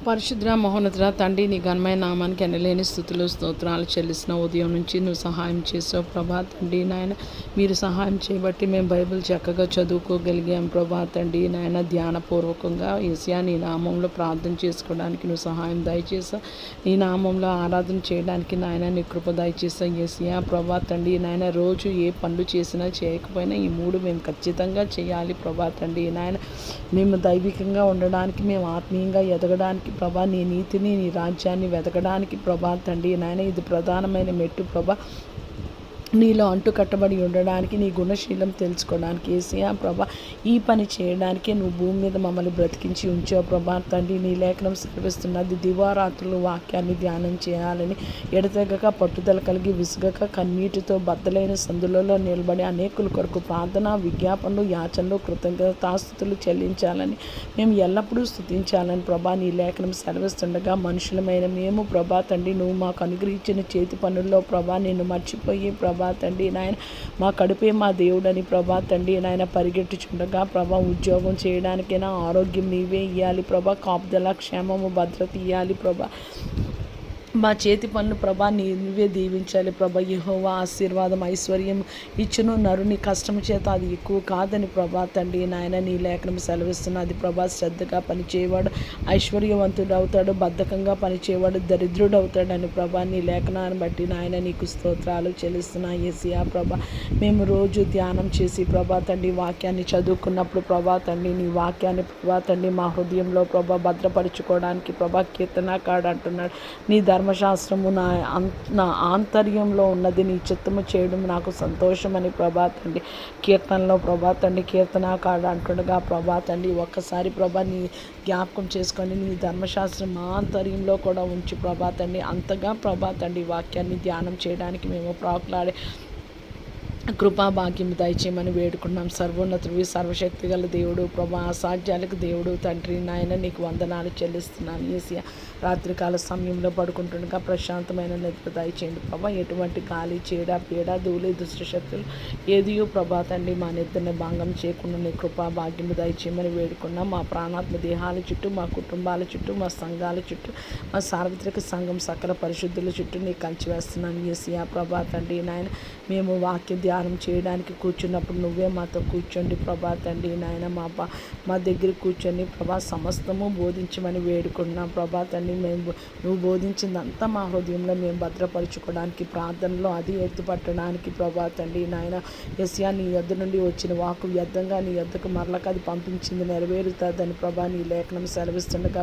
పరిశుద్ర మహోన్నతుడ తండ్రి, నీ ఘనమైన నామానికి ఎనలేని స్థుతులు స్తోత్రాలు చెల్లిసిన ఉదయం నుంచి నువ్వు సహాయం చేసావు ప్రభా తండ్రి నాయన. మీరు సహాయం చేయబట్టి మేము బైబిల్ చక్కగా చదువుకోగలిగాం ప్రభా తండ్రి నాయన. ధ్యానపూర్వకంగా యేసయ్యా నీ నామంలో ప్రార్థన చేసుకోవడానికి నువ్వు సహాయం దయచేసావు. నీ నామంలో ఆరాధన చేయడానికి నాయన నీ కృప దయచేసావు యేసయ్యా ప్రభా తండ్రి నాయన. రోజు ఏ పనులు చేసినా చేయకపోయినా ఈ మూడు మేము ఖచ్చితంగా చేయాలి ప్రభా తండ్రి నాయన. మేము దైవికంగా ఉండడానికి, మేము ఆత్మీయంగా ఎదగడానికి ప్రభా, నీ నీతిని నీ రాజ్యాన్ని వెతకడానికి ప్రభా తండ్రి నాయన ఇది ప్రధానమైన మెట్టు ప్రభా. నీలో అంటు కట్టబడి ఉండడానికి, నీ గుణశీలం తెలుసుకోవడానికి యేసయ్యా ప్రభా, ఈ పని చేయడానికే నువ్వు భూమి మీద మమ్మల్ని బ్రతికించి ఉంచావు ప్రభా తండ్రి. నీ లేఖనం సెలవిస్తున్నది దివారాత్రులు వాక్యాన్ని ధ్యానం చేయాలని, ఎడతెగక పట్టుదల కలిగి విసుగక కన్నీటితో బద్దలైన సందులలో నిలబడి అనేకుల కొరకు ప్రార్థన విజ్ఞాపనలు యాచనలు కృతజ్ఞతాస్తుతులు చెల్లించాలని, మేము ఎల్లప్పుడూ స్తుతించాలని ప్రభా నీ లేఖనం సెలవిస్తుండగా మనుషులమైన మేము ప్రభా తండ్రి నువ్వు మాకు అనుగ్రహించిన చేతి పనుల్లో ప్రభా నిన్ను మర్చిపోయి ప్రభా తండ్రి నాయన మా కడుపే మా దేవుడని ప్రభా తండ్రి నాయన పరిగెట్టుచుండగా ప్రభా ఉద్యోగం చేయడానికైనా ఆరోగ్యం నీవే ఇవ్వాలి ప్రభా, కాపుదల క్షేమము భద్రత ఇవ్వాలి ప్రభా. మా చేతి పనులు ప్రభా నీవే దీవించాలి ప్రభా. యెహోవా ఆశీర్వాదం ఐశ్వర్యం ఇచ్చును, నరుని కష్టం చేత అది ఎక్కువ కాదని ప్రభా తండ్రి నాయన నీ లేఖనం సెలవిస్తున్నది ప్రభా. శ్రద్ధగా పనిచేయవాడు ఐశ్వర్యవంతుడు అవుతాడు, బద్ధకంగా పనిచేయవాడు దరిద్రుడు అవుతాడని ప్రభా నీ లేఖనాన్ని బట్టి నాయన నీకు స్తోత్రాలు చెల్లిస్తున్నా యేసయ్యా ప్రభా. మేము రోజు ధ్యానం చేసి ప్రభా తండ్రి వాక్యాన్ని చదువుకున్నప్పుడు ప్రభా తండ్రి నీ వాక్యాన్ని ప్రభా తండ్రి మా హృదయంలో ప్రభా భద్రపరుచుకోవడానికి ప్రభా కీర్తనాకారుడు అంటున్నాడు, నీ ధర్మశాస్త్రము నా ఆంతర్యంలో ఉన్నది, నీ చిత్తము చేయడం నాకు సంతోషమని ప్రభా తండ్రి కీర్తనలో ప్రభా తండ్రి కీర్తనాకారుడు అంటుండగా ప్రభా తండ్రి ఒక్కసారి ప్రభా నీ జ్ఞాపకం చేసుకొని నీ ధర్మశాస్త్రం మా ఆంతర్యంలో కూడా ఉంచి ప్రభా తండ్రి అంతగా ప్రభా తండ్రి వాక్యాన్ని ధ్యానం చేయడానికి మేము ప్రాకులాడే కృపా భాగ్యం దయచేయమని వేడుకున్నాం. సర్వోన్నతుడివి సర్వశక్తి గల దేవుడు ప్రభా, అసాధ్యాలకు దేవుడు తండ్రి నాయన నీకు వందనాలు చెల్లిస్తున్నాను యేసయ్యా. రాత్రికాల సమయంలో పడుకుంటుండగా ప్రశాంతమైన నిద్ర దయచేయండి ప్రభా. ఎటువంటి గాలి చీడ పీడ ధూళి దుష్టశక్తులు ఏదియో ప్రభా తండ్రి మా నిద్రని భంగం చేయకుండా నీ కృపా భాగ్యం దయచేయమని వేడుకున్నాం. మా ప్రాణాత్మ దేహాల చుట్టూ, మా కుటుంబాల చుట్టూ, మా సంఘాల చుట్టూ, మా సార్వత్రిక సంఘం సకల పరిశుద్ధుల చుట్టూ నీ కంచి వేస్తున్నాను యేసయ్యా ప్రభా తండ్రి నాయన. మేము వాక్య ధ్యానం చేయడానికి కూర్చున్నప్పుడు నువ్వే మాతో కూర్చోండి ప్రభా తండ్రి నాయన. మా దగ్గర కూర్చొని ప్రభా సమస్తము బోధించమని వేడుకుంటున్నాం ప్రభా తండ్రి. నువ్వు బోధించిందంతా మా హృదయంలో మేము భద్రపరుచుకోవడానికి, ప్రార్థనలో అది ఎత్తుపట్టడానికి ప్రభా తండ్రి నాయన. యేసయ్యా నీ యొద్ద నుండి వచ్చిన వాకు వ్యర్థంగా నీ యొద్దకు మరలక అది పంపించింది నెరవేరుతుందని ప్రభా నీ లేఖనం సెలవిస్తుండగా